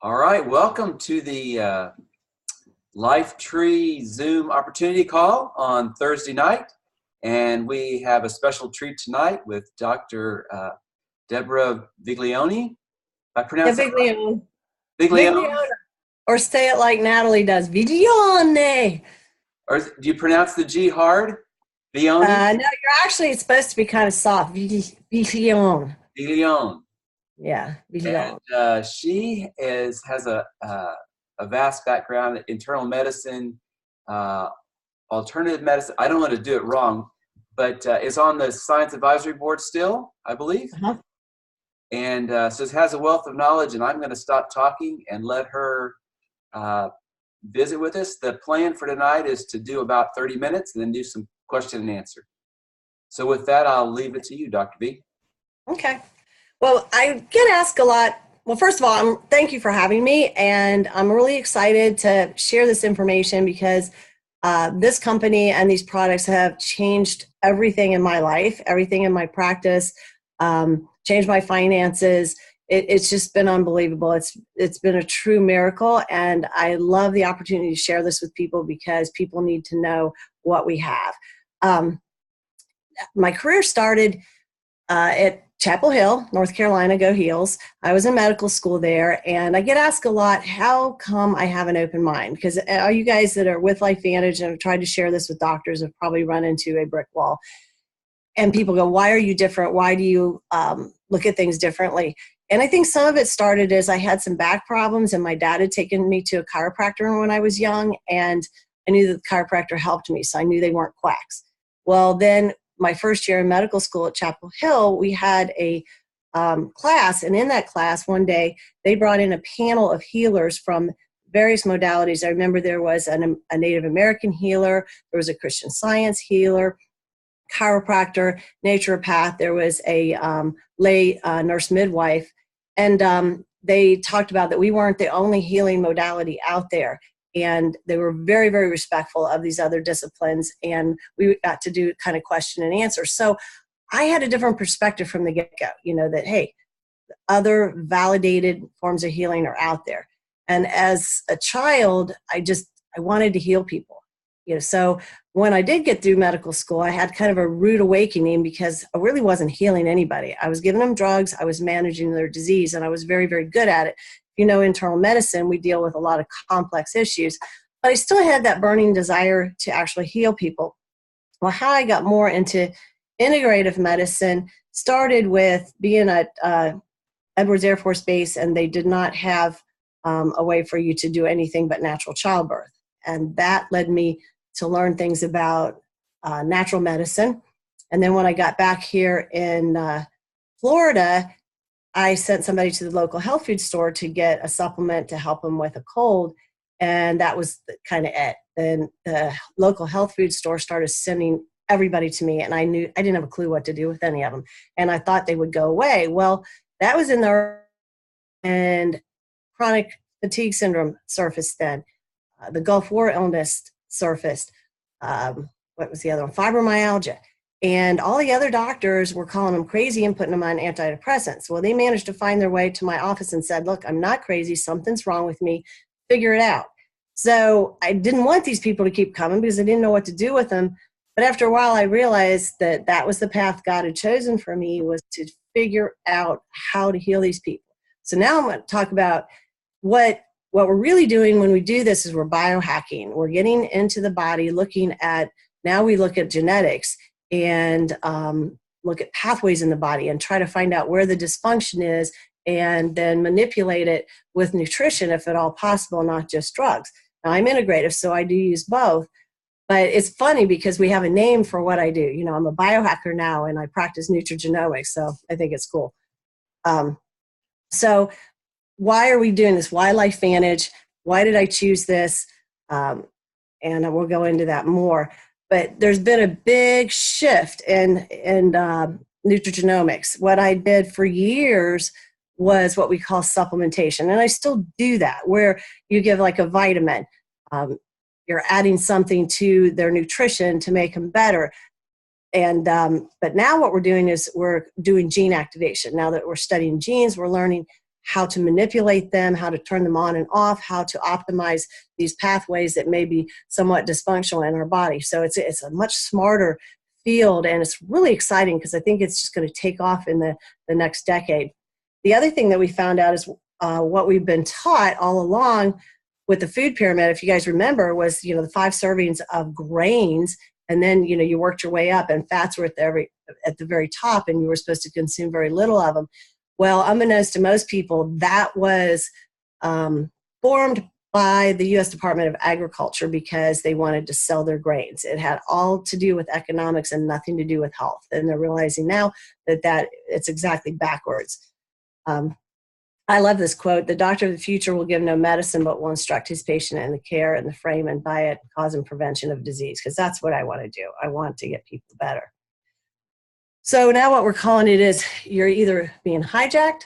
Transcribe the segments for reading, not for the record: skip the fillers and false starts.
All right, welcome to the LifeTree Zoom opportunity call on Thursday night. And we have a special treat tonight with Dr. Deborah Viglione. I pronounce it right? Viglione. Viglione? Viglione. Or say it like Natalie does, Viglione. Or do you pronounce the G hard? Viglione? No, it's supposed to be kind of soft. Viglione. Viglione. Yeah, Viglione. And she has a vast background in internal medicine, alternative medicine. I don't want to do it wrong, but is on the Science Advisory Board still, I believe. Uh-huh. And so has a wealth of knowledge, and I'm going to stop talking and let her visit with us. The plan for tonight is to do about 30 minutes and then do some question and answer. So with that, I'll leave it to you, Dr. B. Okay. Well, I get asked a lot. Well, first of all, thank you for having me, and I'm really excited to share this information because this company and these products have changed everything in my life, everything in my practice, changed my finances. It's just been unbelievable. It's been a true miracle, and I love the opportunity to share this with people because people need to know what we have. My career started at Chapel Hill, North Carolina, go Heels. I was in medical school there, and I get asked a lot, how come I have an open mind? Because all you guys that are with LifeVantage and have tried to share this with doctors have probably run into a brick wall. And people go, why are you different? Why do you look at things differently? And I think some of it started as I had some back problems, and my dad had taken me to a chiropractor when I was young, and I knew that the chiropractor helped me, so I knew they weren't quacks. Well, then my first year in medical school at Chapel Hill, we had a class, and in that class one day, they brought in a panel of healers from various modalities. I remember there was a Native American healer, there was a Christian Science healer, chiropractor, naturopath, there was a lay nurse midwife, and they talked about that we weren't the only healing modality out there. And they were very, very respectful of these other disciplines. And we got to do kind of question and answer. So I had a different perspective from the get-go, that, hey, other validated forms of healing are out there. And as a child, I wanted to heal people. So when I did get through medical school, I had kind of a rude awakening because I really wasn't healing anybody. I was giving them drugs, I was managing their disease, and I was very, very good at it. Internal medicine, we deal with a lot of complex issues, but I still had that burning desire to actually heal people. Well, how I got more into integrative medicine started with being at Edwards Air Force Base, and they did not have a way for you to do anything but natural childbirth. And that led me to learn things about natural medicine. And then when I got back here in Florida, I sent somebody to the local health food store to get a supplement to help them with a cold, and that was kind of it. Then the local health food store started sending everybody to me, and I didn't have a clue what to do with any of them, and I thought they would go away. Well, that was in there, and chronic fatigue syndrome surfaced then. The Gulf War illness surfaced. What was the other one? Fibromyalgia. And all the other doctors were calling them crazy and putting them on antidepressants. Well, they managed to find their way to my office and said, look, I'm not crazy. Something's wrong with me. Figure it out. So I didn't want these people to keep coming because I didn't know what to do with them. But after a while, I realized that that was the path God had chosen for me, was to figure out how to heal these people. So now I'm going to talk about what we're really doing when we do this is we're biohacking. We're getting into the body, now we look at genetics and look at pathways in the body and try to find out where the dysfunction is and then manipulate it with nutrition if at all possible, not just drugs. Now, I'm integrative, so I do use both. But it's funny because we have a name for what I do. I'm a biohacker now, and I practice nutrigenomics, so I think it's cool. So why are we doing this? Why LifeVantage? Why did I choose this? And we'll go into that more. But there's been a big shift in nutrigenomics. What I did for years was what we call supplementation, and I still do that, where you give like a vitamin. You're adding something to their nutrition to make them better. And but now what we're doing is we're doing gene activation. Now that we're studying genes, we're learning how to manipulate them, how to turn them on and off, how to optimize these pathways that may be somewhat dysfunctional in our body. So it's a much smarter field, and it's really exciting because I think it's just going to take off in the next decade. The other thing that we found out is what we've been taught all along with the food pyramid, if you guys remember, was, the 5 servings of grains, and then, you worked your way up, and fats were at the very top, and you were supposed to consume very little of them. Well, unbeknownst to most people, that was formed by the U.S. Department of Agriculture because they wanted to sell their grains. It had all to do with economics and nothing to do with health. And they're realizing now that it's exactly backwards. I love this quote: "The doctor of the future will give no medicine, but will instruct his patient in the care and the frame and diet, cause and prevention of disease," because that's what I want to do. I want to get people better. So now what we're calling it is you're either being hijacked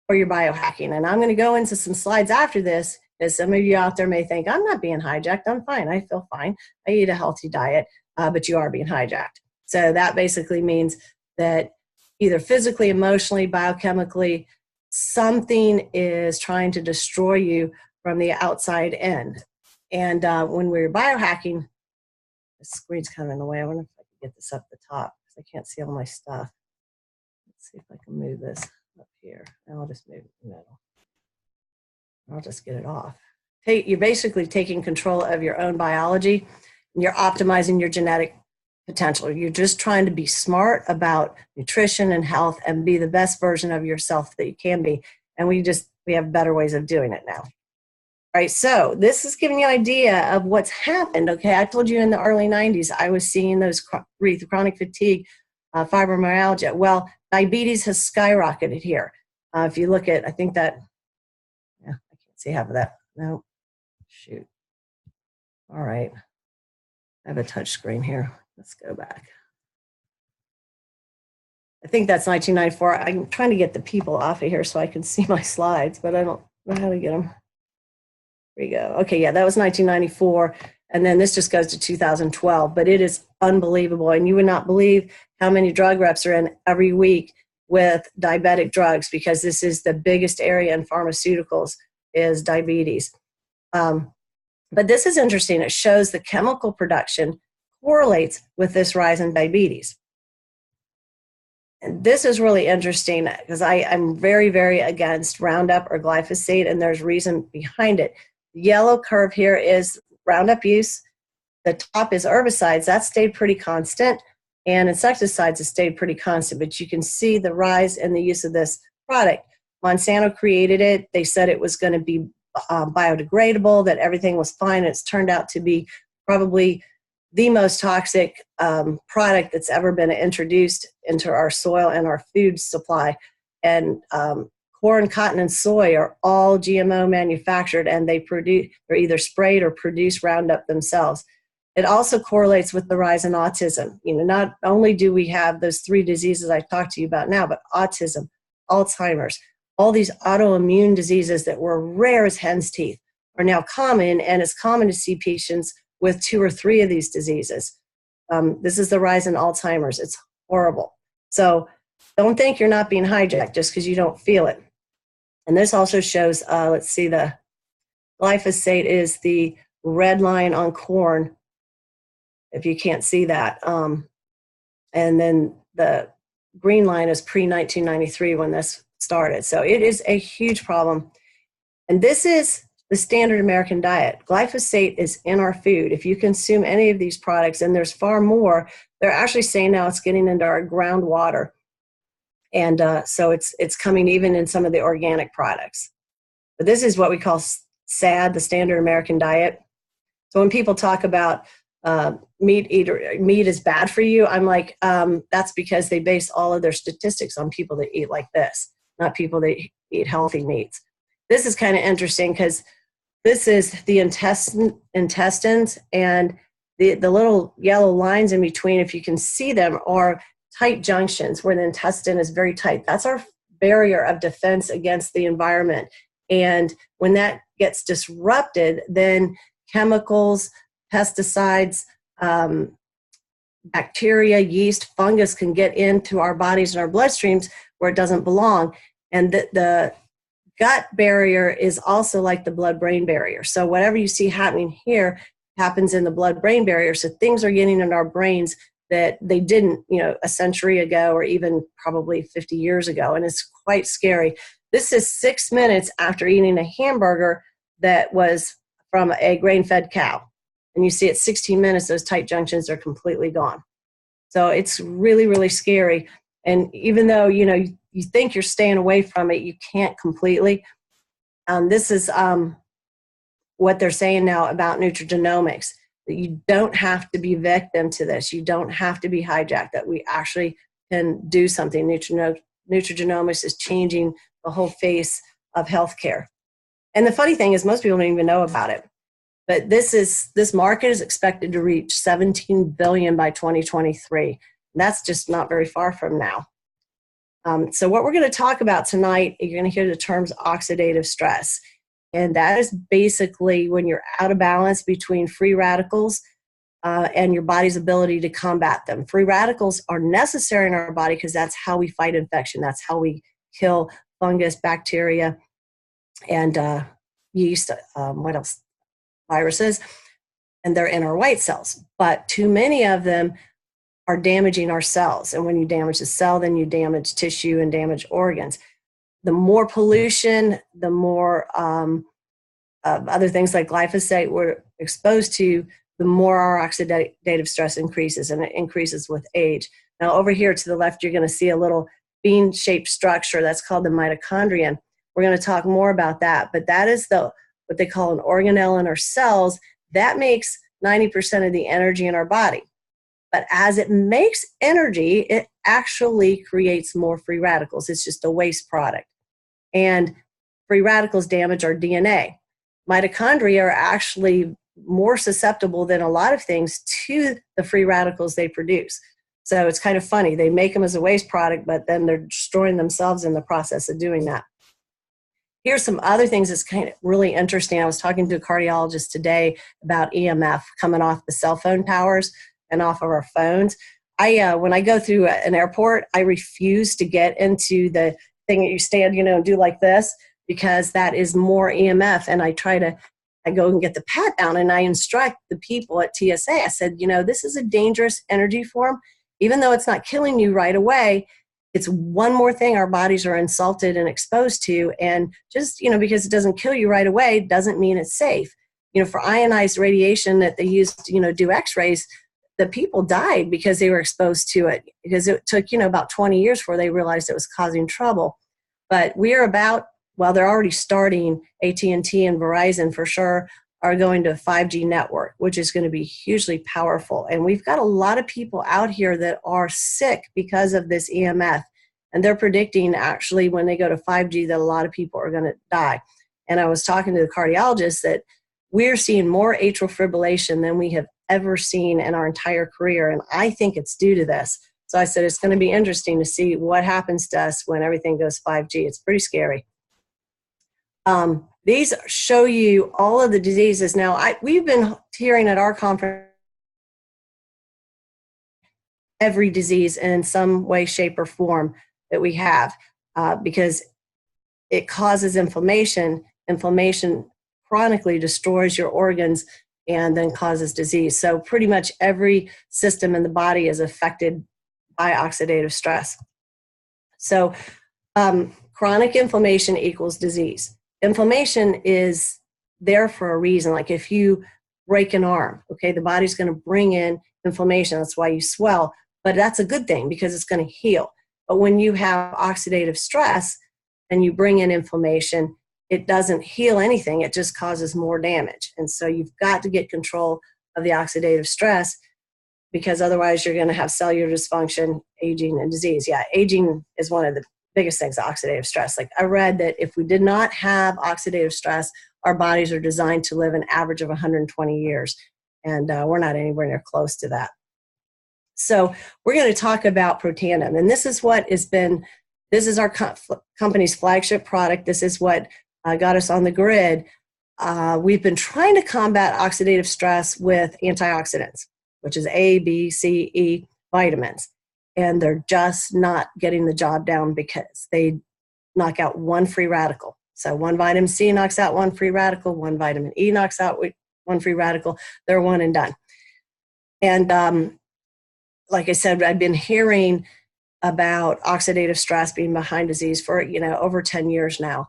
or you're biohacking. And I'm going to go into some slides after this, as some of you out there may think, I'm not being hijacked. I'm fine. I feel fine. I eat a healthy diet, but you are being hijacked. So that basically means that either physically, emotionally, biochemically, something is trying to destroy you from the outside in. And when we're biohacking, the screen's kind of in the way. I wonder if I can get this up the top because I can't see all my stuff. Let's see if I can move this up here. I'll just move it in the middle. I'll just get it off. You're basically taking control of your own biology, and you're optimizing your genetic potential. You're just trying to be smart about nutrition and health and be the best version of yourself that you can be. And we have better ways of doing it now. All right, so this is giving you an idea of what's happened. Okay, I told you in the early 90s, I was seeing those chronic fatigue, fibromyalgia. Well, diabetes has skyrocketed here. If you look at, I think that, yeah, I can't see half of that. No, shoot. All right, I have a touch screen here. Let's go back. I think that's 1994. I'm trying to get the people off of here so I can see my slides, but I don't know how to get them. There you go. Okay, yeah, that was 1994. And then this just goes to 2012, but it is unbelievable. And you would not believe how many drug reps are in every week with diabetic drugs, because this is the biggest area in pharmaceuticals is diabetes. But this is interesting. It shows the chemical production correlates with this rise in diabetes. And this is really interesting because I'm very, very against Roundup or glyphosate, and there's reason behind it. The yellow curve here is Roundup use. The top is herbicides. That stayed pretty constant, and insecticides have stayed pretty constant, but you can see the rise in the use of this product. Monsanto created it. They said it was going to be biodegradable, that everything was fine. It's turned out to be probably the most toxic product that's ever been introduced into our soil and our food supply. And corn, cotton, and soy are all GMO manufactured, and they're either sprayed or produce Roundup themselves. It also correlates with the rise in autism. Not only do we have those 3 diseases I talked to you about now, but autism, Alzheimer's, all these autoimmune diseases that were rare as hen's teeth are now common, and it's common to see patients with 2 or 3 of these diseases. This is the rise in Alzheimer's. It's horrible. So don't think you're not being hijacked just because you don't feel it. And this also shows, let's see, the glyphosate is the red line on corn, if you can't see that. And then the green line is pre-1993 when this started. So it is a huge problem. And this is the standard American diet. Glyphosate is in our food. If you consume any of these products, and there's far more, they're actually saying now it's getting into our groundwater. And so it's coming even in some of the organic products. But this is what we call SAD, the standard American diet. So when people talk about meat is bad for you, I'm like, that's because they base all of their statistics on people that eat like this, not people that eat healthy meats. This is kind of interesting because this is the intestines, and the little yellow lines in between, if you can see them, are tight junctions where the intestine is very tight. That's our barrier of defense against the environment. And when that gets disrupted, then chemicals, pesticides, bacteria, yeast, fungus can get into our bodies and our bloodstreams where it doesn't belong. And the gut barrier is also like the blood-brain barrier. So whatever you see happening here happens in the blood-brain barrier. So things are getting in our brains that they didn't, a century ago or even probably 50 years ago. And it's quite scary. This is 6 minutes after eating a hamburger that was from a grain-fed cow. And you see at 16 minutes, those tight junctions are completely gone. So it's really, really scary. And even though, you think you're staying away from it, you can't completely. This is what they're saying now about nutrigenomics, that you don't have to be victim to this. You don't have to be hijacked, that we actually can do something. Nutrigenomics is changing the whole face of healthcare. And the funny thing is most people don't even know about it. But this market is expected to reach $17 billion by 2023. That's just not very far from now. So what we're going to talk about tonight, you're going to hear the terms oxidative stress. And that is basically when you're out of balance between free radicals and your body's ability to combat them. Free radicals are necessary in our body because that's how we fight infection. That's how we kill fungus, bacteria, and yeast, what else? Viruses. And they're in our white cells. But too many of them are damaging our cells. And when you damage the cell, then you damage tissue and damage organs. The more pollution, the more other things like glyphosate we're exposed to, the more our oxidative stress increases, and it increases with age. Now over here to the left, you're going to see a little bean-shaped structure that's called the mitochondrion. We're going to talk more about that, but that is what they call an organelle in our cells. That makes 90% of the energy in our body. But as it makes energy, it actually creates more free radicals. It's just a waste product. And free radicals damage our DNA. Mitochondria are actually more susceptible than a lot of things to the free radicals they produce. So it's kind of funny. They make them as a waste product, but then they're destroying themselves in the process of doing that. Here's some other things that's kind of really interesting. I was talking to a cardiologist today about EMF coming off the cell phone towers and off of our phones. When I go through an airport, I refuse to get into the thing that you stand, and do like this, because that is more EMF. And I go and get the pat down, and I instruct the people at TSA. I said, this is a dangerous energy form. Even though it's not killing you right away, it's one more thing our bodies are insulted and exposed to. And just, because it doesn't kill you right away doesn't mean it's safe. For ionized radiation that they used to, do x-rays, the people died because they were exposed to it, because it took, about 20 years before they realized it was causing trouble. But they're already starting. AT&T and Verizon for sure are going to a 5G network, which is going to be hugely powerful. And we've got a lot of people out here that are sick because of this EMF. And they're predicting actually when they go to 5G that a lot of people are going to die. And I was talking to the cardiologist that we're seeing more atrial fibrillation than we have ever seen in our entire career. And I think it's due to this. So I said, it's going to be interesting to see what happens to us when everything goes 5G. It's pretty scary. These show you all of the diseases. Now, we've been hearing at our conference every disease in some way, shape, or form that we have because it causes inflammation. Inflammation chronically destroys your organs and then causes disease. So pretty much every system in the body is affected by oxidative stress. So chronic inflammation equals disease. Inflammation is there for a reason. Like if you break an arm, okay, the body's going to bring in inflammation. That's why you swell. But that's a good thing because it's going to heal. But when you have oxidative stress and you bring in inflammation, it doesn't heal anything. It just causes more damage. And so you've got to get control of the oxidative stress because otherwise you're going to have cellular dysfunction, aging, and disease. Yeah, aging is one of the biggest things, oxidative stress. Like I read that if we did not have oxidative stress, our bodies are designed to live an average of 120 years. And we're not anywhere near close to that. So we're going to talk about Protandim. And this is this is our company's flagship product. This is what got us on the grid. We've been trying to combat oxidative stress with antioxidants, which is A, B, C, E vitamins. And they're just not getting the job down because they knock out one free radical. So one vitamin C knocks out one free radical, one vitamin E knocks out one free radical. They're one and done. And like I said, I've been hearing about oxidative stress being behind disease for, over 10 years now.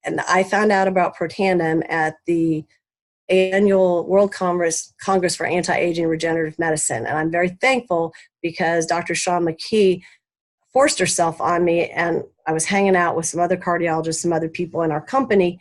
And I found out about Protandim at the annual World Congress for Anti-Aging Regenerative Medicine. And I'm very thankful because Dr. Shawn McKee forced herself on me, and I was hanging out with some other cardiologists, some other people in our company,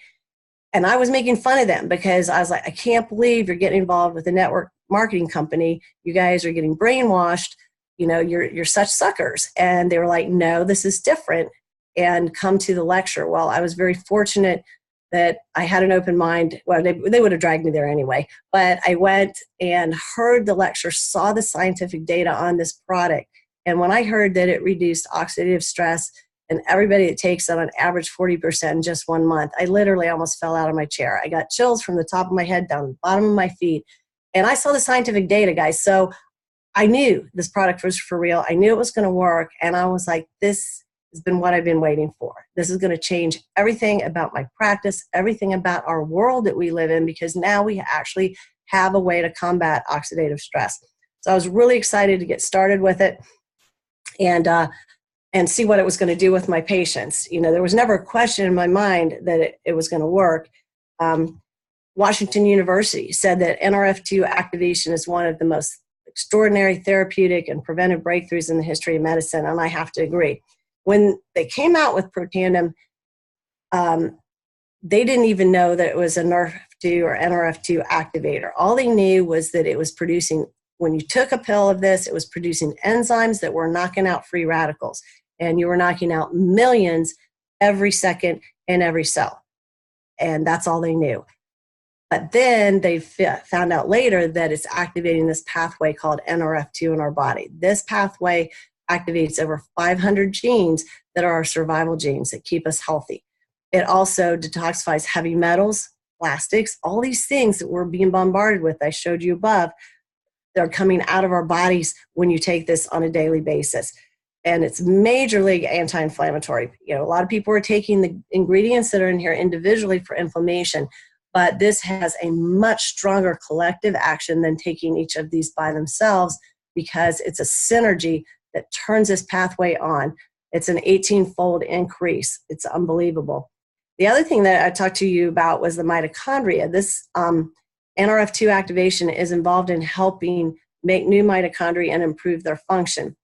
and I was making fun of them because I was like, I can't believe you're getting involved with a network marketing company. You guys are getting brainwashed. You're such suckers. And they were like, no, this is different, and come to the lecture. Well, I was very fortunate that I had an open mind. Well, they would have dragged me there anyway, but I went and heard the lecture, saw the scientific data on this product. And when I heard that it reduced oxidative stress and everybody that takes it on average 40% in just 1 month, I literally almost fell out of my chair. I got chills from the top of my head down to the bottom of my feet. And I saw the scientific data, guys. So I knew this product was for real. I knew it was going to work. And I was like, this has been what I've been waiting for. This is going to change everything about my practice, everything about our world that we live in, because now we actually have a way to combat oxidative stress. So I was really excited to get started with it and see what it was going to do with my patients. There was never a question in my mind that it was going to work. Washington University said that NRF2 activation is one of the most extraordinary therapeutic and preventive breakthroughs in the history of medicine, and I have to agree. When they came out with Protandim, they didn't even know that it was a NRF2 or NRF2 activator. All they knew was that it was producing, when you took a pill of this, it was producing enzymes that were knocking out free radicals. And you were knocking out millions every second in every cell. And that's all they knew. But then they found out later that it's activating this pathway called NRF2 in our body. This pathway activates over 500 genes that are our survival genes that keep us healthy. It also detoxifies heavy metals, plastics, all these things that we're being bombarded with, I showed you above. They're coming out of our bodies when you take this on a daily basis. And it's majorly anti-inflammatory. A lot of people are taking the ingredients that are in here individually for inflammation, but this has a much stronger collective action than taking each of these by themselves, because it's a synergy that turns this pathway on. It's an 18-fold increase. It's unbelievable. The other thing that I talked to you about was the mitochondria. This NRF2 activation is involved in helping make new mitochondria and improve their function.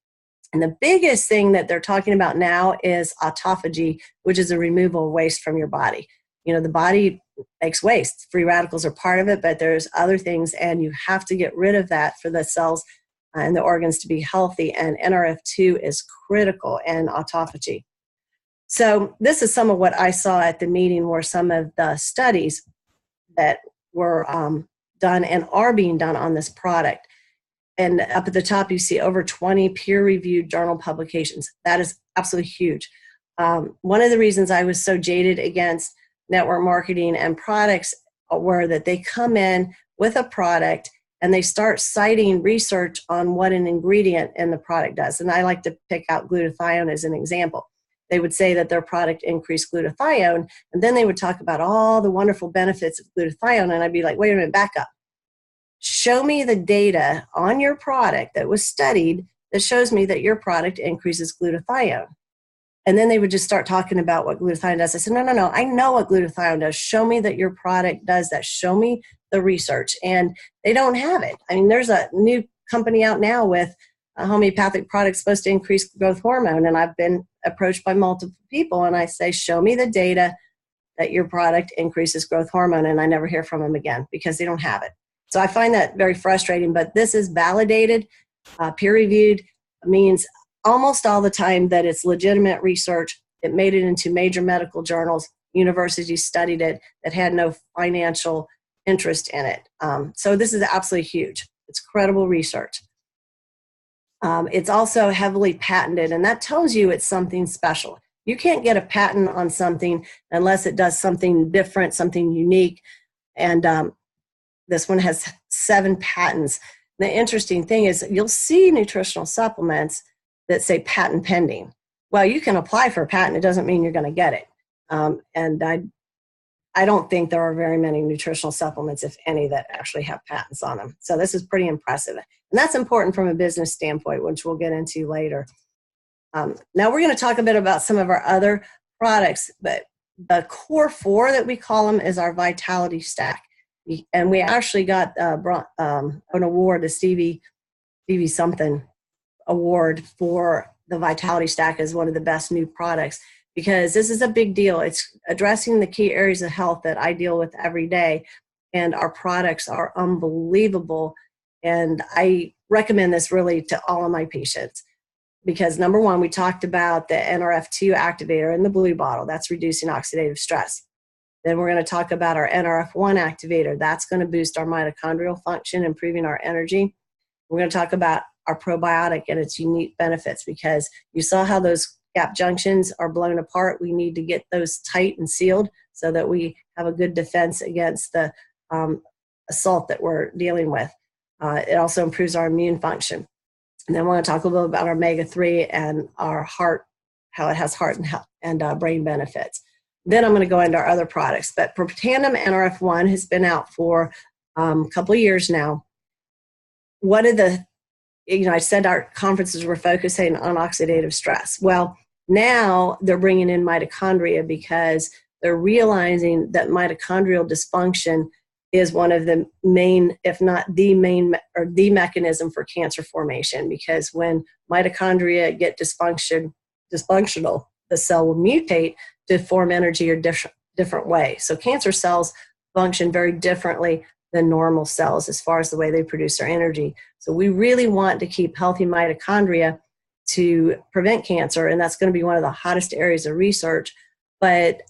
And the biggest thing that they're talking about now is autophagy, which is a removal of waste from your body. The body makes waste. Free radicals are part of it, but there's other things, and you have to get rid of that for the cells and the organs to be healthy. And NRF2 is critical in autophagy. So this is some of what I saw at the meeting, were some of the studies that were done and are being done on this product. And up at the top, you see over 20 peer-reviewed journal publications. That is absolutely huge. One of the reasons I was so jaded against network marketing and products were that they come in with a product and they start citing research on what an ingredient in the product does. And I like to pick out glutathione as an example. They would say that their product increased glutathione, and then they would talk about all the wonderful benefits of glutathione, and I'd be like, wait a minute, back up. Show me the data on your product that was studied that shows me that your product increases glutathione. And then they would just start talking about what glutathione does. I said, no, I know what glutathione does. Show me that your product does that. Show me the research. And they don't have it. I mean, there's a new company out now with a homeopathic product supposed to increase growth hormone. And I've been approached by multiple people, and I say, show me the data that your product increases growth hormone. And I never hear from them again because they don't have it. So I find that very frustrating, but this is validated, peer-reviewed, means almost all the time that it's legitimate research. It made it into major medical journals. Universities studied it that had no financial interest in it. So this is absolutely huge. It's credible research. It's also heavily patented, and that tells you it's something special. You can't get a patent on something unless it does something different, something unique. And this one has 7 patents. The interesting thing is you'll see nutritional supplements that say patent pending. Well, you can apply for a patent. It doesn't mean you're going to get it. And I don't think there are very many nutritional supplements, if any, that actually have patents on them. So this is pretty impressive. And that's important from a business standpoint, which we'll get into later. Now we're going to talk a bit about some of our other products, but the core four that we call them is our Vitality Stack. And we actually got an award, the Stevie something award for the Vitality Stack as one of the best new products, because this is a big deal. It's addressing the key areas of health that I deal with every day, and our products are unbelievable. And I recommend this really to all of my patients because, number one, we talked about the NRF2 activator in the blue bottle. That's reducing oxidative stress. Then we're going to talk about our NRF1 activator. That's going to boost our mitochondrial function, improving our energy. We're going to talk about our probiotic and its unique benefits, because you saw how those gap junctions are blown apart. We need to get those tight and sealed so that we have a good defense against the assault that we're dealing with. It also improves our immune function. And then I want to talk a little about our omega-3 and our heart, how it has heart and brain benefits. Then I'm going to go into our other products. But Protandim NRF1 has been out for a couple of years now. One of the, I said our conferences were focusing on oxidative stress. Well, now they're bringing in mitochondria because they're realizing that mitochondrial dysfunction is one of the main, if not the main, or the mechanism for cancer formation. Because when mitochondria get dysfunctional, the cell will mutate to form energy or different way. So cancer cells function very differently than normal cells as far as the way they produce their energy. So we really want to keep healthy mitochondria to prevent cancer, and that's going to be one of the hottest areas of research. But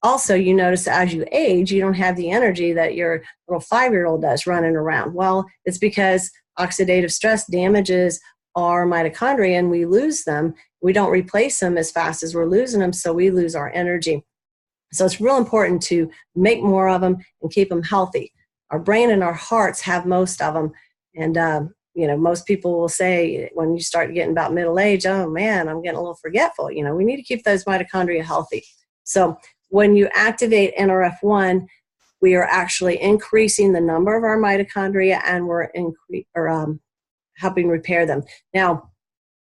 also, you notice that as you age, you don't have the energy that your little 5-year-old does running around. Well, it's because oxidative stress damages our mitochondria and we lose them. We don't replace them as fast as we're losing them, so we lose our energy. So it's real important to make more of them and keep them healthy. Our brain and our hearts have most of them. And, most people will say when you start getting about middle age, oh man, I'm getting a little forgetful. We need to keep those mitochondria healthy. So when you activate NRF1, we are actually increasing the number of our mitochondria and we're helping repair them. Now,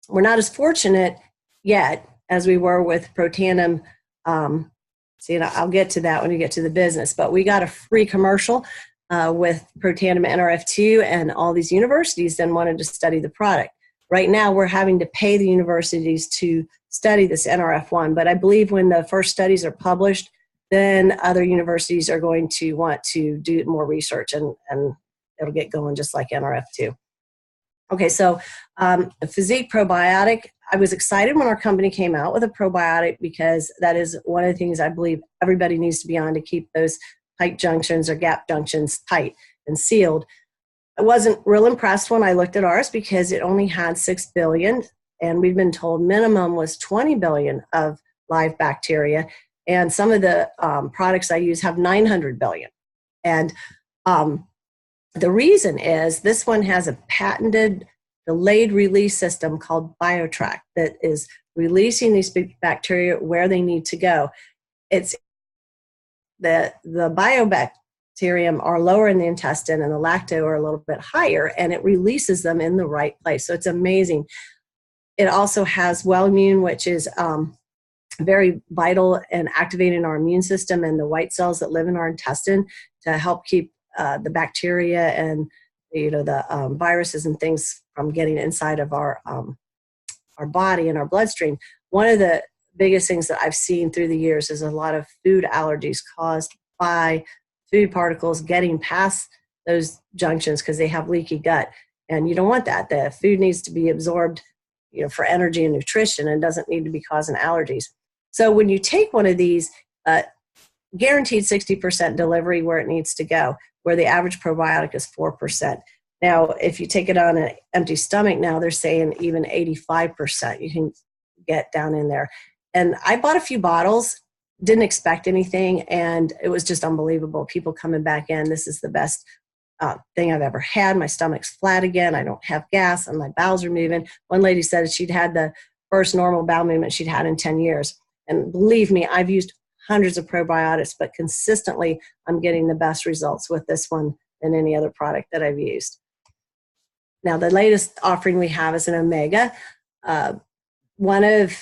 we're not as fortunate yet as we were with Protandim. I'll get to that when we get to the business, but we got a free commercial with Protandim NRF2, and all these universities then wanted to study the product. Right now, we're having to pay the universities to study this NRF1, but I believe when the first studies are published, then other universities are going to want to do more research, and it'll get going just like NRF2. Okay, so a Physique probiotic. I was excited when our company came out with a probiotic because that is one of the things I believe everybody needs to be on to keep those tight junctions or gap junctions tight and sealed. I wasn't real impressed when I looked at ours because it only had 6 billion, and we've been told minimum was 20 billion of live bacteria. And some of the products I use have 900 billion. And the reason is this one has a patented delayed release system called BioTrack that is releasing these bacteria where they need to go. It's the biobacterium are lower in the intestine and the lacto are a little bit higher, and it releases them in the right place. So it's amazing. It also has Wellmune, which is very vital in activating our immune system and the white cells that live in our intestine to help keep the bacteria and the viruses and things from getting inside of our body and our bloodstream. One of the biggest things that I've seen through the years is a lot of food allergies caused by food particles getting past those junctions because they have leaky gut, and you don't want that. The food needs to be absorbed, for energy and nutrition, and doesn't need to be causing allergies. So when you take one of these, guaranteed 60% delivery where it needs to go, where the average probiotic is 4%. Now, if you take it on an empty stomach, now they're saying even 85% you can get down in there. And I bought a few bottles, didn't expect anything, and it was just unbelievable. People coming back in, this is the best thing I've ever had. My stomach's flat again. I don't have gas, and my bowels are moving. One lady said she'd had the first normal bowel movement she'd had in 10 years. And believe me, I've used hundreds of probiotics, but consistently I'm getting the best results with this one than any other product that I've used. Now, the latest offering we have is an omega. One of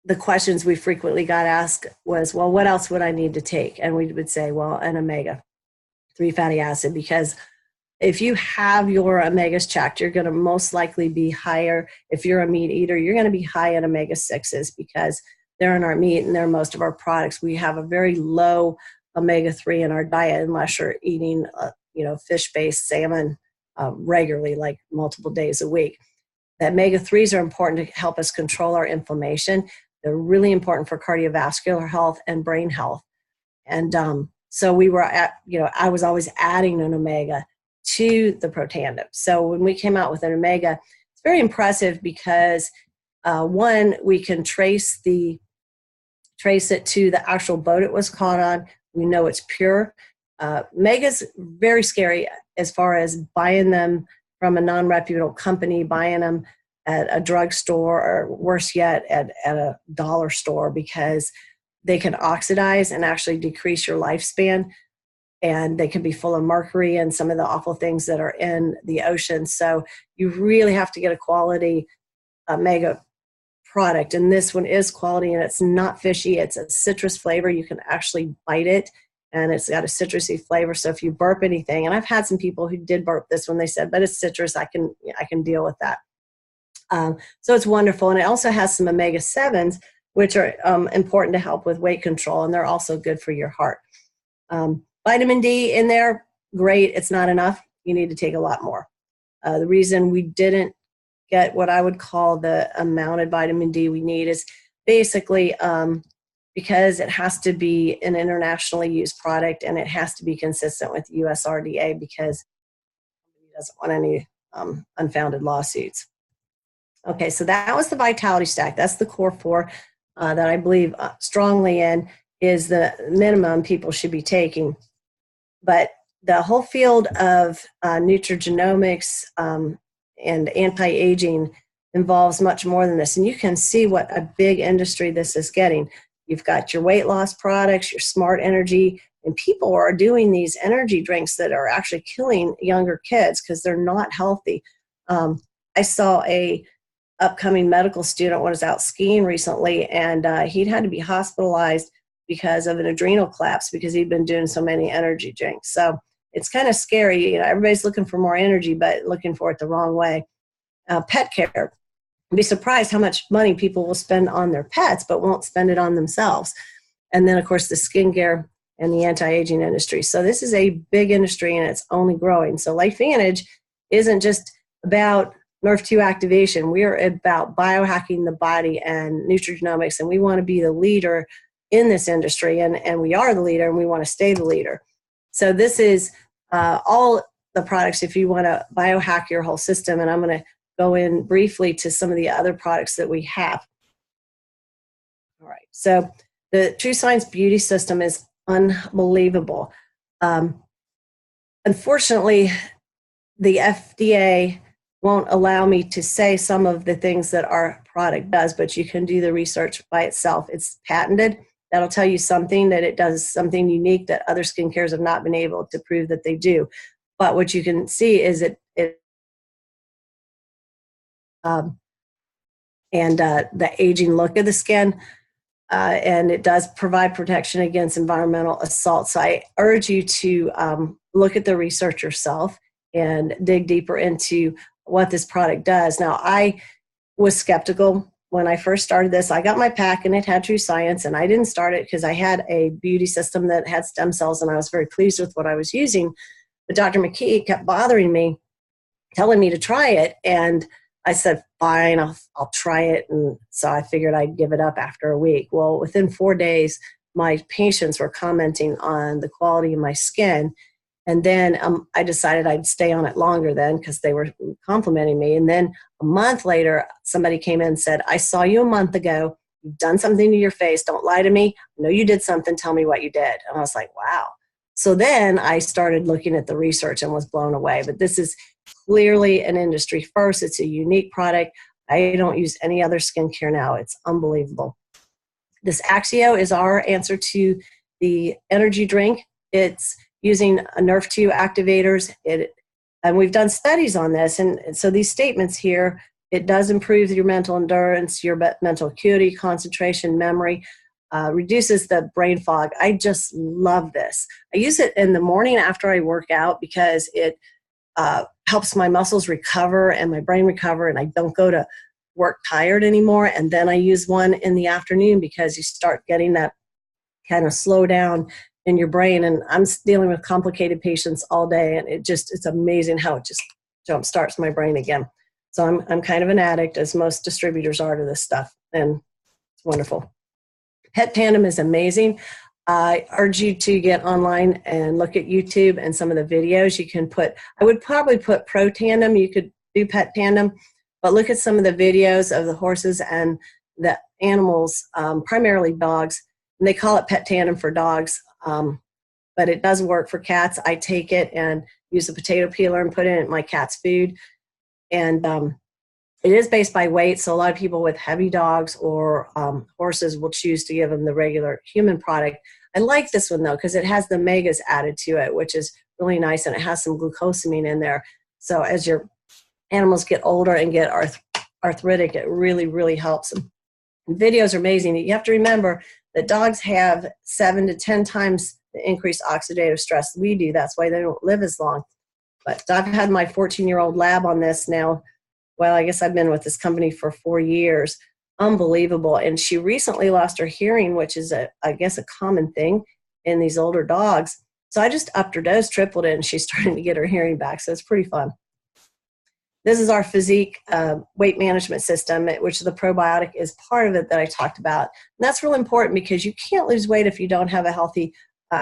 the questions we frequently got asked was, well, what else would I need to take? And we would say, well, an omega-3 fatty acid, because if you have your omegas checked, you're going to most likely be higher. If you're a meat eater, you're going to be high in omega-6s because they're in our meat and they're most of our products. We have a very low omega-3 in our diet unless you're eating, fish-based salmon regularly, like multiple days a week. The omega-3s are important to help us control our inflammation. They're really important for cardiovascular health and brain health. And so we were I was always adding an omega to the Protandim. So when we came out with an omega, it's very impressive because one, we can trace it to the actual boat it was caught on. We know it's pure. Omega's very scary as far as buying them from a non-reputable company, buying them at a drugstore, or worse yet, at a dollar store, because they can oxidize and actually decrease your lifespan. And they can be full of mercury and some of the awful things that are in the ocean. So you really have to get a quality omega product. And this one is quality, and it's not fishy. It's a citrus flavor. You can actually bite it, and it's got a citrusy flavor. So if you burp anything, and I've had some people who did burp this one, they said, but it's citrus. I can deal with that. So it's wonderful. And it also has some omega-7s, which are important to help with weight control, and they're also good for your heart. Vitamin D in there, great. It's not enough. You need to take a lot more. The reason we didn't get what I would call the amount of vitamin D we need is basically because it has to be an internationally used product, and it has to be consistent with USRDA because it doesn't want any unfounded lawsuits. Okay, so that was the Vitality Stack. That's the core four that I believe strongly in is the minimum people should be taking. But the whole field of nutrigenomics and anti-aging involves much more than this. And you can see what a big industry this is getting. You've got your weight loss products, your smart energy, and people are doing these energy drinks that are actually killing younger kids because they're not healthy. I saw a upcoming medical student was out skiing recently, and he'd had to be hospitalized because of an adrenal collapse because he'd been doing so many energy drinks. So it's kind of scary. Everybody's looking for more energy, but looking for it the wrong way. Pet care. You'd be surprised how much money people will spend on their pets, but won't spend it on themselves. And then, of course, the skincare and the anti-aging industry. So this is a big industry, and it's only growing. So LifeVantage isn't just about NRF2 activation. We are about biohacking the body and nutrigenomics, and we want to be the leader in this industry, and we are the leader, and we want to stay the leader. So this is all the products if you want to biohack your whole system, and I'm going to go in briefly to some of the other products that we have. All right, so the True Science Beauty System is unbelievable. Unfortunately, the FDA won't allow me to say some of the things that our product does, but you can do the research by itself. It's patented. That'll tell you something, that it does something unique that other skincares have not been able to prove that they do. But what you can see is the aging look of the skin, and it does provide protection against environmental assault. So I urge you to look at the research yourself and dig deeper into what this product does. Now, I was skeptical when I first started this. I got my pack and it had True Science, and I didn't start it because I had a beauty system that had stem cells, and I was very pleased with what I was using. But Dr. McKee kept bothering me, telling me to try it, and I said, fine, I'll try it. And so I figured I'd give it up after a week. Well, within 4 days, my patients were commenting on the quality of my skin. And then I decided I'd stay on it longer then because they were complimenting me. And then a month later, somebody came in and said, I saw you a month ago. You've done something to your face. Don't lie to me. I know you did something. Tell me what you did. And I was like, wow. So then I started looking at the research and was blown away. But this is clearly an industry first. It's a unique product. I don't use any other skincare now. It's unbelievable. This Axio is our answer to the energy drink. It's using a NRF2 activators. And we've done studies on this. And so these statements here, it does improve your mental endurance, your mental acuity, concentration, memory, reduces the brain fog. I just love this. I use it in the morning after I work out because it helps my muscles recover and my brain recover, and I don't go to work tired anymore. And then I use one in the afternoon because you start getting that kind of slow down in your brain. And I'm dealing with complicated patients all day, and it's amazing how it just jump starts my brain again. So I'm kind of an addict, as most distributors are, to this stuff, and it's wonderful. Pet Tandem is amazing. I urge you to get online and look at YouTube and some of the videos you can put. I would probably put Pro Tandem. You could do Pet Tandem, but look at some of the videos of the horses and the animals, primarily dogs. And they call it Pet Tandem for dogs, but it does work for cats. I take it and use a potato peeler and put it in my cat's food. And it is based by weight, so a lot of people with heavy dogs or horses will choose to give them the regular human product. I like this one, though, because it has the omegas added to it, which is really nice, and it has some glucosamine in there. So as your animals get older and get arthritic, it really, really helps them. And videos are amazing. You have to remember that dogs have 7 to 10 times the increased oxidative stress we do. That's why they don't live as long. But I've had my 14-year-old lab on this now. Well, I guess I've been with this company for 4 years. Unbelievable. And she recently lost her hearing, which is, I guess, a common thing in these older dogs. So I just upped her dose, tripled it, and she's starting to get her hearing back. So it's pretty fun. This is our physique weight management system, which the probiotic is part of it that I talked about. And that's real important because you can't lose weight if you don't have a healthy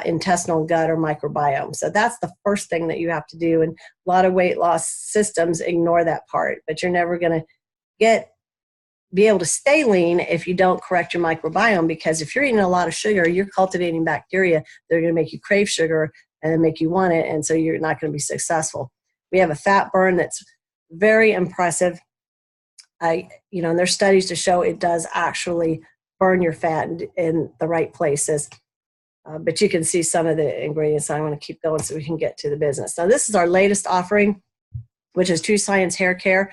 intestinal gut or microbiome. So that's the first thing that you have to do. And a lot of weight loss systems ignore that part, but you're never going to be able to stay lean if you don't correct your microbiome, because if you're eating a lot of sugar, you're cultivating bacteria that are going to make you crave sugar and make you want it. And so you're not going to be successful. We have a fat burn that's very impressive. And there's studies to show it does actually burn your fat in the right places. But you can see some of the ingredients. I want to keep going so we can get to the business. Now, this is our latest offering, which is True Science Hair Care.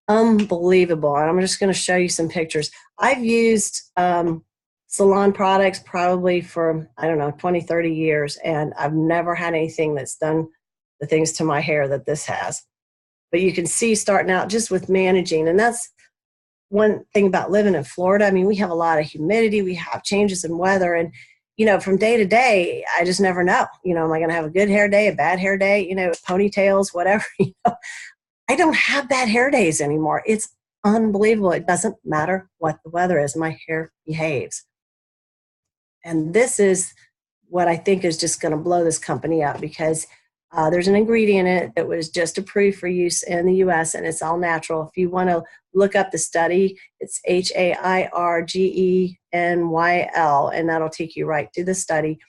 Unbelievable. And I'm just going to show you some pictures. I've used salon products probably for, 20, 30 years, and I've never had anything that's done the things to my hair that this has. But you can see starting out just with managing, and that's one thing about living in Florida. I mean, we have a lot of humidity, we have changes in weather, and from day to day, I just never know. Am I going to have a good hair day, a bad hair day, ponytails, whatever. I don't have bad hair days anymore. It's unbelievable. It doesn't matter what the weather is. My hair behaves. And this is what I think is just going to blow this company up, because there's an ingredient in it that was just approved for use in the U.S., and it's all natural. If you want to look up the study, it's HAIRGENYL, and that'll take you right to the study.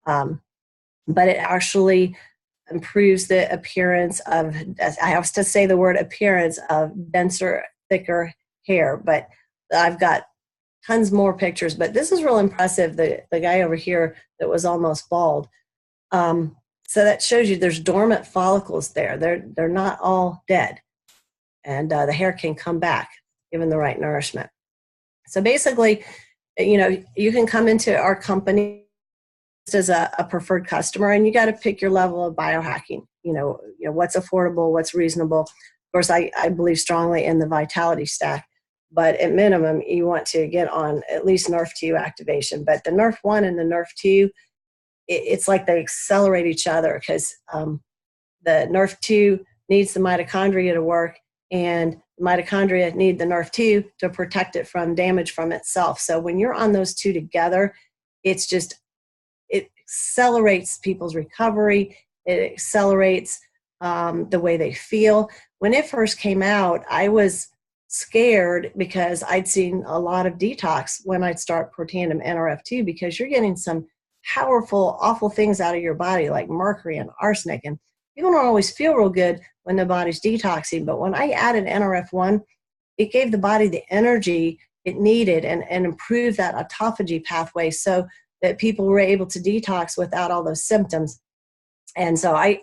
But it actually improves the appearance of, I have to say the word appearance, of denser, thicker hair. But I've got tons more pictures, but this is real impressive. The guy over here that was almost bald. So that shows you there's dormant follicles there. They're not all dead. And the hair can come back given the right nourishment. So basically, you can come into our company as a preferred customer, and you got to pick your level of biohacking. What's affordable, what's reasonable. Of course, I believe strongly in the vitality stack, but at minimum, you want to get on at least NRF2 activation. But the NRF1 and the NRF2, it's like they accelerate each other, because the NRF2 needs the mitochondria to work, and the mitochondria need the NRF2 to protect it from damage from itself. So when you're on those two together, it accelerates people's recovery. It accelerates the way they feel. When it first came out, I was scared because I'd seen a lot of detox when I'd start Protandim NRF2, because you're getting some powerful, awful things out of your body like mercury and arsenic. And people don't always feel real good when the body's detoxing. But when I added NRF1, it gave the body the energy it needed and improve that autophagy pathway so that people were able to detox without all those symptoms. And so I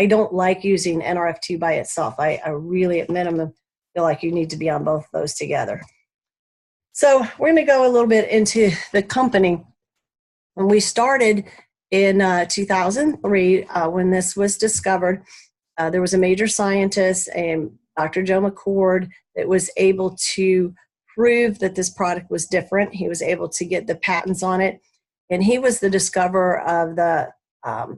don't like using NRF2 by itself. I really, at minimum, feel like you need to be on both of those together. So we're going to go a little bit into the company. When we started in 2003, when this was discovered, there was a major scientist, Dr. Joe McCord, that was able to prove that this product was different. He was able to get the patents on it. And he was the discoverer of the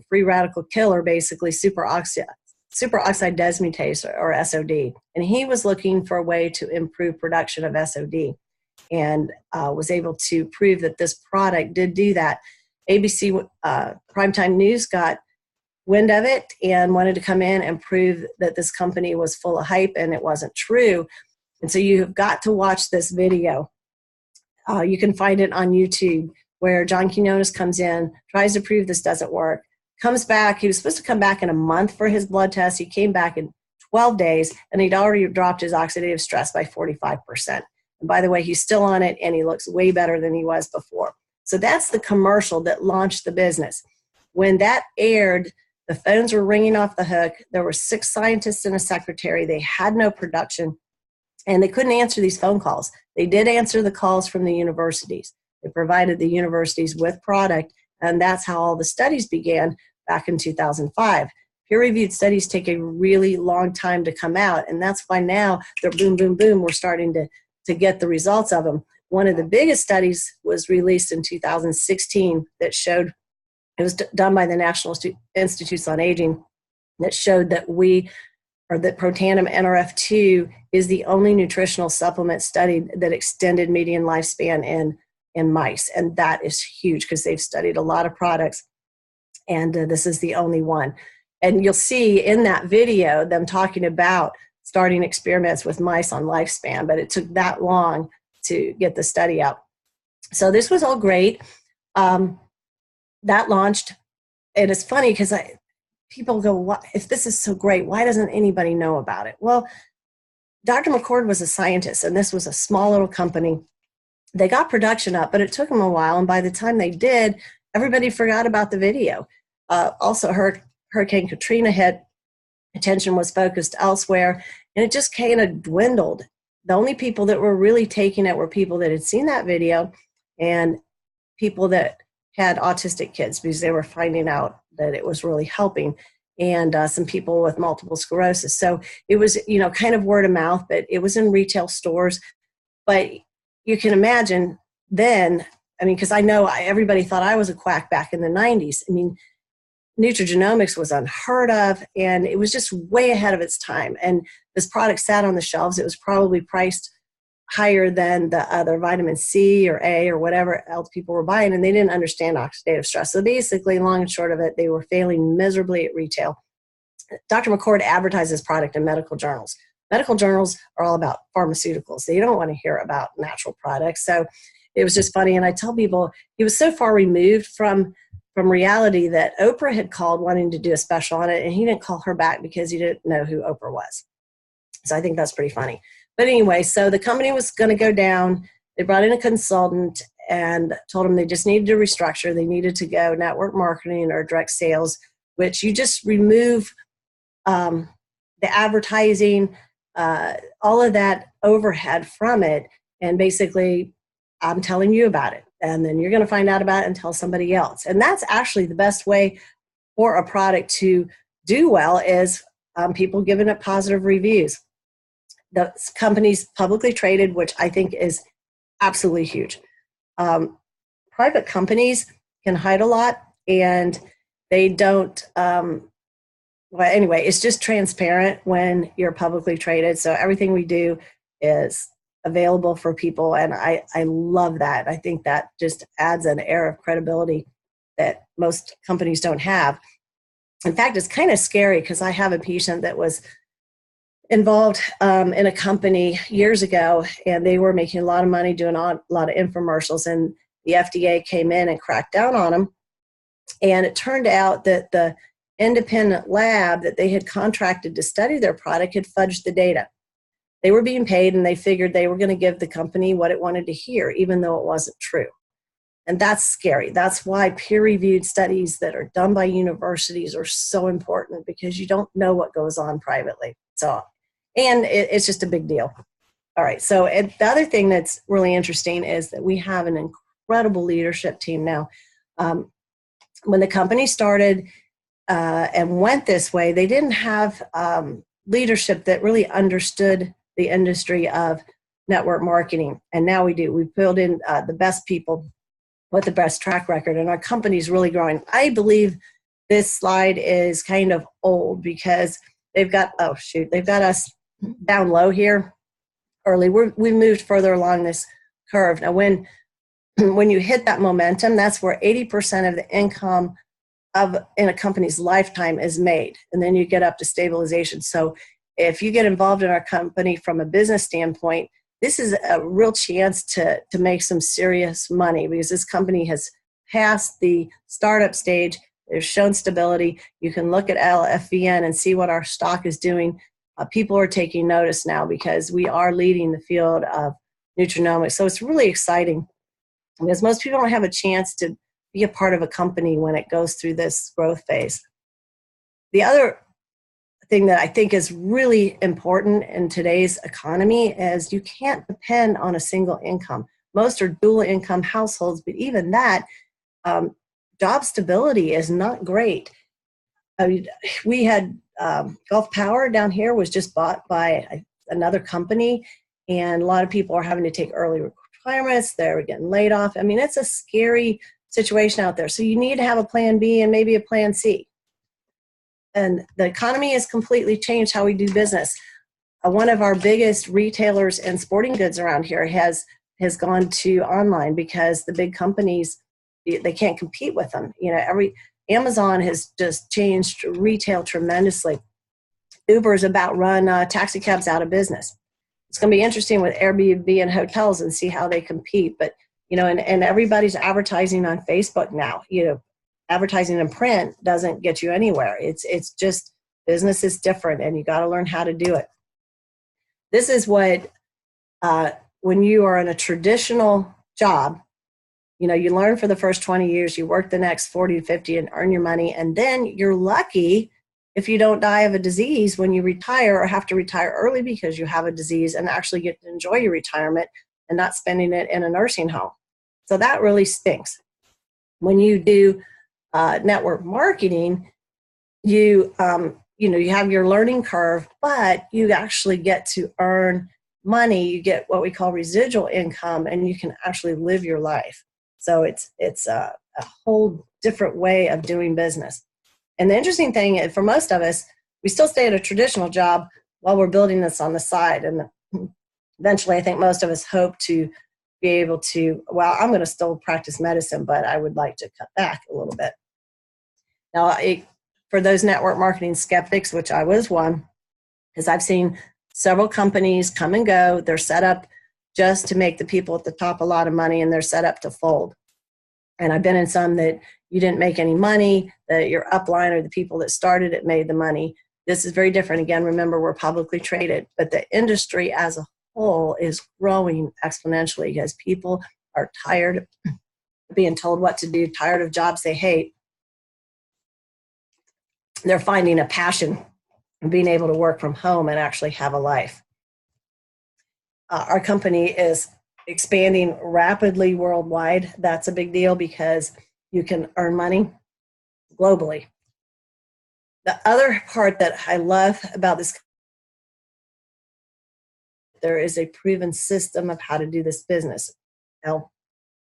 free radical killer, basically superoxide dismutase, or SOD. And he was looking for a way to improve production of SOD, and was able to prove that this product did do that. ABC Primetime News got wind of it and wanted to come in and prove that this company was full of hype, and it wasn't true. And so you've got to watch this video. You can find it on YouTube, where John Quinones comes in, tries to prove this doesn't work, comes back. He was supposed to come back in a month for his blood test. He came back in 12 days, and he'd already dropped his oxidative stress by 45%. And by the way, he's still on it, and he looks way better than he was before. So that's the commercial that launched the business. When that aired, the phones were ringing off the hook. There were 6 scientists and a secretary. They had no production, and they couldn't answer these phone calls. They did answer the calls from the universities. They provided the universities with product, and that's how all the studies began back in 2005. Peer-reviewed studies take a really long time to come out, and that's why now they're boom, boom, boom. We're starting to get the results of them. One of the biggest studies was released in 2016 that showed, it was done by the National Institutes on Aging, that showed that that Protandim NRF2 is the only nutritional supplement studied that extended median lifespan in mice. And that is huge, because they've studied a lot of products, and this is the only one. And you'll see in that video them talking about starting experiments with mice on lifespan, but it took that long to get the study out. So this was all great. That launched, and it's funny because people go, if this is so great, why doesn't anybody know about it? Well, Dr. McCord was a scientist, and this was a small little company. They got production up, but it took them a while, and by the time they did, everybody forgot about the video. Also, Hurricane Katrina hit, attention was focused elsewhere, and it just kind of dwindled. The only people that were really taking it were people that had seen that video and people that had autistic kids, because they were finding out that it was really helping, and some people with multiple sclerosis. So it was, kind of word of mouth, but it was in retail stores. But you can imagine then, because I know everybody thought I was a quack back in the 90s. Nutrigenomics was unheard of, and it was just way ahead of its time. And this product sat on the shelves. It was probably priced higher than the other vitamin C or A or whatever else people were buying, and they didn't understand oxidative stress. So basically, long and short of it, they were failing miserably at retail. Dr. McCord advertised this product in medical journals. Medical journals are all about pharmaceuticals. They don't want to hear about natural products. So it was just funny. And I tell people, he was so far removed from reality that Oprah had called wanting to do a special on it, and he didn't call her back because he didn't know who Oprah was. So I think that's pretty funny. But anyway, so the company was going to go down. They brought in a consultant and told them they just needed to restructure. They needed to go network marketing or direct sales, which you just remove the advertising, all of that overhead from it. And basically, I'm telling you about it. And then you're going to find out about it and tell somebody else. And that's actually the best way for a product to do well, is people giving it positive reviews. The company's publicly traded, which I think is absolutely huge. Private companies can hide a lot, and they don't, anyway, it's just transparent when you're publicly traded. So everything we do is available for people, and I love that. I think that just adds an air of credibility that most companies don't have. In fact, it's kind of scary, because I have a patient that was involved in a company years ago, and they were making a lot of money doing a lot of infomercials, and the FDA came in and cracked down on them. And it turned out that the independent lab that they had contracted to study their product had fudged the data. they were being paid and they figured they were going to give the company what it wanted to hear, even though it wasn't true. And that's scary. That's why peer-reviewed studies that are done by universities are so important, because you don't know what goes on privately. So, and it's just a big deal. All right. So the other thing that's really interesting is that we have an incredible leadership team now. When the company started and went this way, they didn't have leadership that really understood the industry of network marketing. And now we do. We build in the best people with the best track record, and our company's really growing. I believe this slide is kind of old because they've got us down low here early. We moved further along this curve. Now, when you hit that momentum, that's where 80% of the income in a company's lifetime is made, and then you get up to stabilization. So if you get involved in our company from a business standpoint, this is a real chance to make some serious money, because this company has passed the startup stage. They've shown stability. You can look at LFVN and see what our stock is doing. People are taking notice now because we are leading the field of nutrigenomics. So it's really exciting, because most people don't have a chance to be a part of a company when it goes through this growth phase. The other thing that I think is really important in today's economy is you can't depend on a single income. Most are dual income households, but even that, job stability is not great. I mean, we had Gulf Power down here was just bought by another company, and a lot of people are having to take early retirements. They're getting laid off. I mean, it's a scary situation out there. So you need to have a plan B and maybe a plan C. And the economy has completely changed how we do business. One of our biggest retailers in sporting goods around here has gone to online because the big companies, they can't compete with them. You know, Amazon has just changed retail tremendously. Uber's about run taxi cabs out of business. It's going to be interesting with Airbnb and hotels and see how they compete. But, you know, and everybody's advertising on Facebook now. You know, advertising in print doesn't get you anywhere. It's just, business is different, and you got to learn how to do it. This is what, when you are in a traditional job, you know, you learn for the first 20 years, you work the next 40 to 50 and earn your money. And then you're lucky if you don't die of a disease when you retire, or have to retire early because you have a disease, and actually get to enjoy your retirement and not spending it in a nursing home. So that really stinks. When you do network marketing, you have your learning curve, but you actually get to earn money. You get what we call residual income, and you can actually live your life. So it's a whole different way of doing business. And the interesting thing is, for most of us, we still stay at a traditional job while we're building this on the side. And eventually, I think most of us hope to be able to, well, I'm going to still practice medicine, but I would like to cut back a little bit. Now, for those network marketing skeptics, which I was one, because I've seen several companies come and go. They're set up just to make the people at the top a lot of money, and they're set up to fold. And I've been in some that you didn't make any money, that your upline or the people that started it made the money. This is very different. Again, remember, we're publicly traded, but the industry as a whole is growing exponentially because people are tired of being told what to do, tired of jobs they hate. They're finding a passion in being able to work from home and actually have a life. Our company is expanding rapidly worldwide. That's a big deal because you can earn money globally. The other part that I love about this, there is a proven system of how to do this business. Now,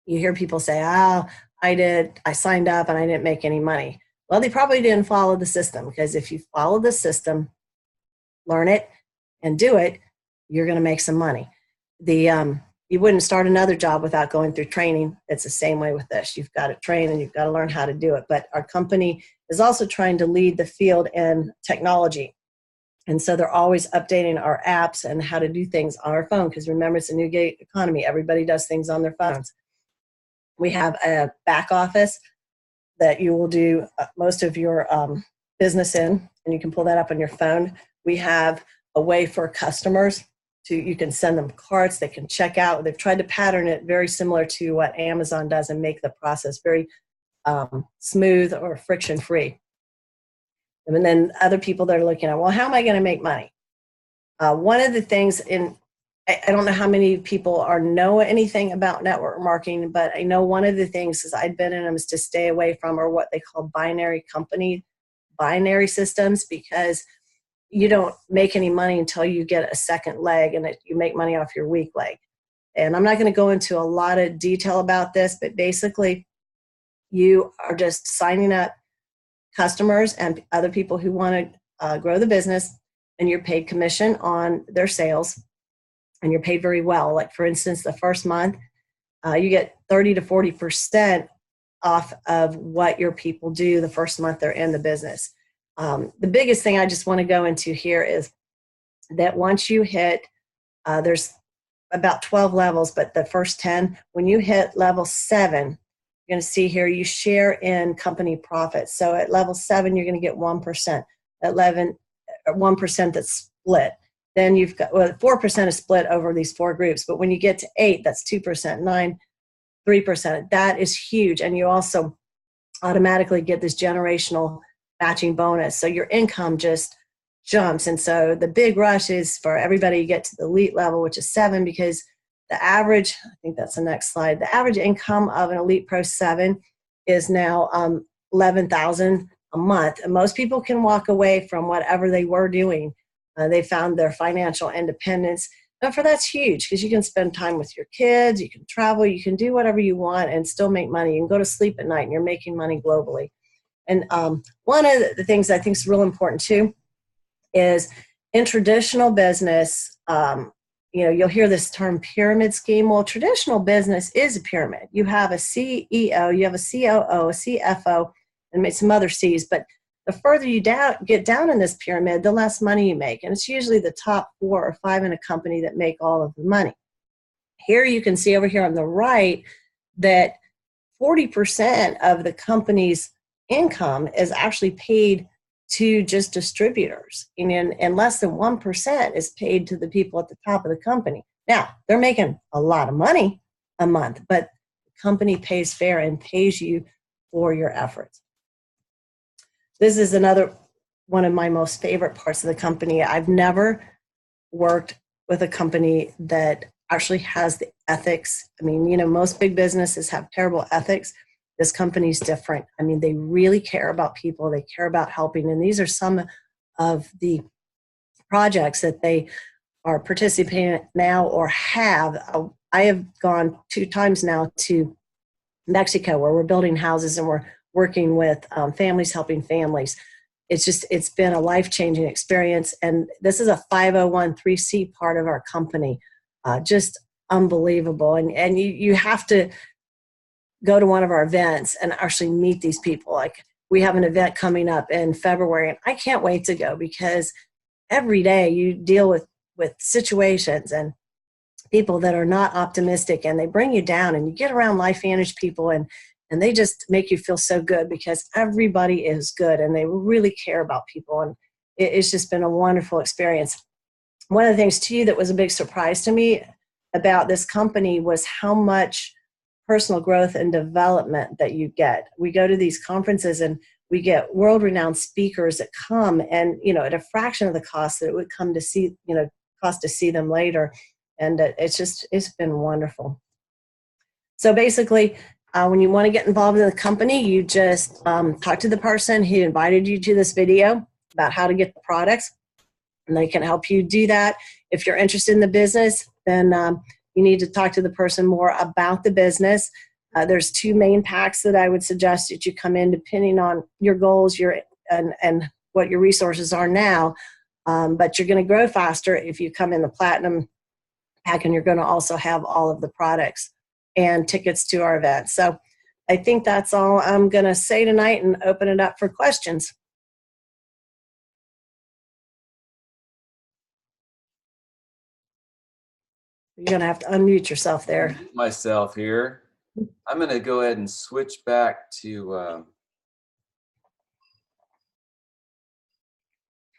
you hear people say, I signed up and I didn't make any money. Well, they probably didn't follow the system, because if you follow the system, learn it, and do it, you're going to make some money. You wouldn't start another job without going through training. It's the same way with this. You've got to train and you've got to learn how to do it. But our company is also trying to lead the field in technology. And so they're always updating our apps and how to do things on our phone, because remember, it's a new gig economy. Everybody does things on their phones. We have a back office that you will do most of your business in, and you can pull that up on your phone. We have a way for customers you can send them carts, they can check out. They've tried to pattern it very similar to what Amazon does and make the process very smooth or friction-free. And then other people that are looking at, well, how am I going to make money? One of the things I don't know how many people know anything about network marketing, but I know one of the things is I've been in them is to stay away from are what they call binary systems, because you don't make any money until you get a second leg, and you make money off your weak leg. And I'm not going to go into a lot of detail about this, but basically you are just signing up customers and other people who want to grow the business, and you're paid commission on their sales, and you're paid very well. Like for instance, the first month, you get 30 to 40% off of what your people do the first month they're in the business. The biggest thing I just want to go into here is that once you hit, there's about 12 levels, but the first 10, when you hit level 7, you're going to see here you share in company profits. So at level 7, you're going to get 1%. At 1% that's split. Then you've got 4% is split over these 4 groups. But when you get to 8, that's 2%, 9, 3%. That is huge. And you also automatically get this generational matching bonus. So your income just jumps. And so the big rush is for everybody to get to the elite level, which is 7, because the average, I think that's the next slide, the average income of an Elite Pro 7 is now $11,000 a month. And most people can walk away from whatever they were doing. They found their financial independence. And for that's huge, because you can spend time with your kids, you can travel, you can do whatever you want and still make money. You can go to sleep at night and you're making money globally. And one of the things I think is real important too is in traditional business, you'll hear this term pyramid scheme. Well, traditional business is a pyramid. You have a CEO, you have a COO, a CFO, and some other C's. But the further you get down in this pyramid, the less money you make. And it's usually the top 4 or 5 in a company that make all of the money. Here you can see over here on the right that 40% of the company's income is actually paid to just distributors, and less than 1% is paid to the people at the top of the company. Now, they're making a lot of money a month, but the company pays fair and pays you for your efforts. This is another one of my most favorite parts of the company. I've never worked with a company that actually has the ethics. I mean, most big businesses have terrible ethics. This company's different. I mean, they really care about people. They care about helping. And these are some of the projects that they are participating in now or have. I have gone 2 times now to Mexico, where we're building houses and we're working with families, helping families. It's been a life-changing experience. And this is a 501(c) part of our company. Just unbelievable. And you have to go to one of our events and actually meet these people. Like, we have an event coming up in February, and I can't wait to go, because every day you deal with situations and people that are not optimistic, and they bring you down, and you get around LifeVantage people and they just make you feel so good, because everybody is good and they really care about people. And it's just been a wonderful experience. One of the things too that was a big surprise to me about this company was how much personal growth and development that you get. We go to these conferences and we get world-renowned speakers that come, and at a fraction of the cost that it would come to see, cost to see them later. And it's been wonderful. So basically, when you want to get involved in the company, you just talk to the person who invited you to this video about how to get the products, and they can help you do that. If you're interested in the business, then you need to talk to the person more about the business. There's 2 main packs that I would suggest that you come in, depending on your goals and what your resources are now. But you're going to grow faster if you come in the platinum pack, and you're going to also have all of the products and tickets to our event. So I think that's all I'm going to say tonight, and open it up for questions. You're going to have to unmute yourself there. Unmute myself here. I'm going to go ahead and switch back to.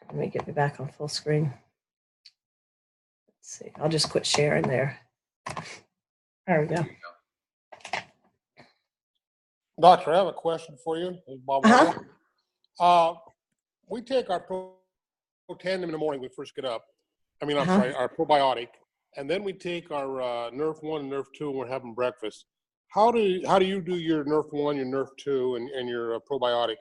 Let me get me back on full screen. see, I'll just quit sharing there. There we go. Doctor, I have a question for you. Bob. We take our Protandim in the morning when we first get up. I mean, I'm sorry, our probiotic, and then we take our Nerf 1 and Nerf 2 when we're having breakfast. How do you do your Nerf 1, your Nerf 2, and your probiotics?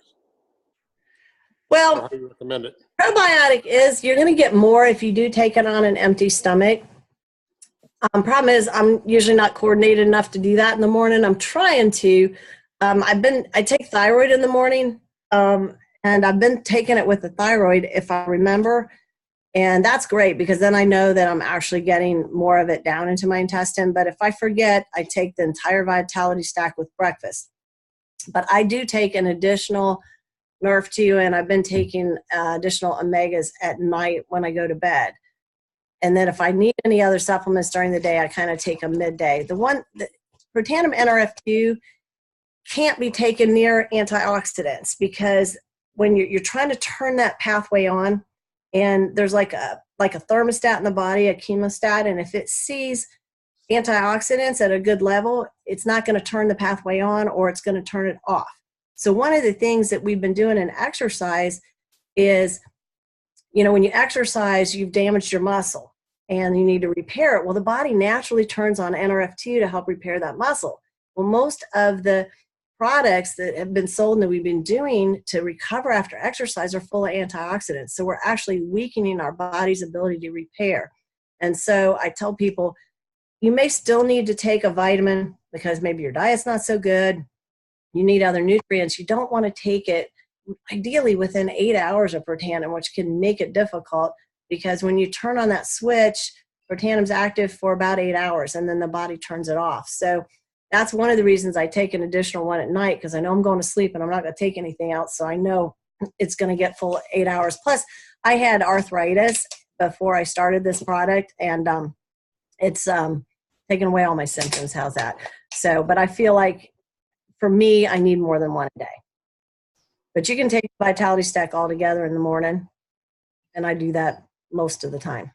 Well, how do you recommend it? Probiotic is, you're going to get more if you do take it on an empty stomach. Problem is, I'm usually not coordinated enough to do that in the morning. I'm trying to. I take thyroid in the morning, and I've been taking it with the thyroid, if I remember. And that's great because then I know that I'm actually getting more of it down into my intestine. But if I forget, I take the entire Vitality Stack with breakfast. But I do take an additional Nerf 2, and I've been taking additional omegas at night when I go to bed. And then if I need any other supplements during the day, I kind of take them midday. The Protandim NRF2 can't be taken near antioxidants because when you're trying to turn that pathway on, and there's like a thermostat in the body, a chemostat, and if it sees antioxidants at a good level, it's not going to turn the pathway on, or it's going to turn it off. So one of the things that we've been doing in exercise is, when you exercise, you've damaged your muscle and you need to repair it. Well, the body naturally turns on NRF2 to help repair that muscle. Well, most of the products that have been sold and that we've been doing to recover after exercise are full of antioxidants. So we're actually weakening our body's ability to repair. And so I tell people, you may still need to take a vitamin because maybe your diet's not so good. You need other nutrients. You don't want to take it ideally within 8 hours of Protandim, which can make it difficult because when you turn on that switch, Protandim's active for about 8 hours and then the body turns it off. So that's one of the reasons I take an additional one at night, because I know I'm going to sleep and I'm not going to take anything else. So I know it's going to get full 8 hours. Plus, I had arthritis before I started this product, and it's taken away all my symptoms. How's that? So, but I feel like for me, I need more than one a day. But you can take Vitality Stack all together in the morning, and I do that most of the time.